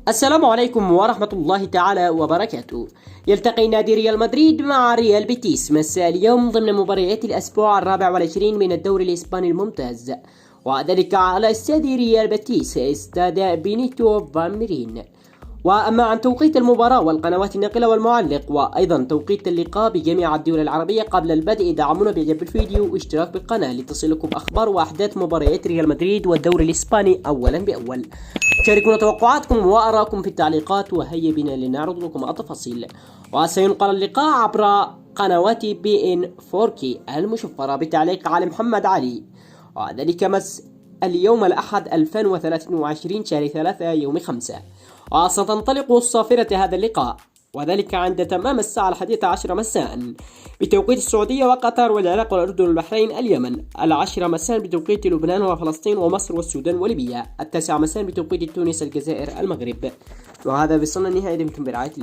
السلام عليكم ورحمة الله تعالى وبركاته. يلتقي نادي ريال مدريد مع ريال بيتيس مساء اليوم ضمن مباريات الأسبوع 24 من الدوري الإسباني الممتاز، وذلك على استاد ريال بيتيس استاد بينيتو فالميرين. وأما عن توقيت المباراة والقنوات الناقلة والمعلق وأيضا توقيت اللقاء بجميع الدول العربية، قبل البدء دعمونا بإعجاب الفيديو واشتراك بالقناة لتصلكم أخبار وأحداث مباريات ريال مدريد والدوري الإسباني أولا بأول. شاركونا توقعاتكم وآراءكم في التعليقات، وهيا بنا لنعرض لكم التفاصيل. وسينقل اللقاء عبر قنوات بي إن 4K المشفرة بتعليق علي محمد علي، وذلك اليوم الأحد 2023 شهر 3 يوم 5. وستنطلق صافرة هذا اللقاء وذلك عند تمام الساعة 11 مساء بتوقيت السعودية وقطر والعراق والأردن والبحرين اليمن، 10 مساء بتوقيت لبنان وفلسطين ومصر والسودان وليبيا، 9 مساء بتوقيت تونس الجزائر المغرب. وهذا بصلنا نهاية، دمتم برعاية الله.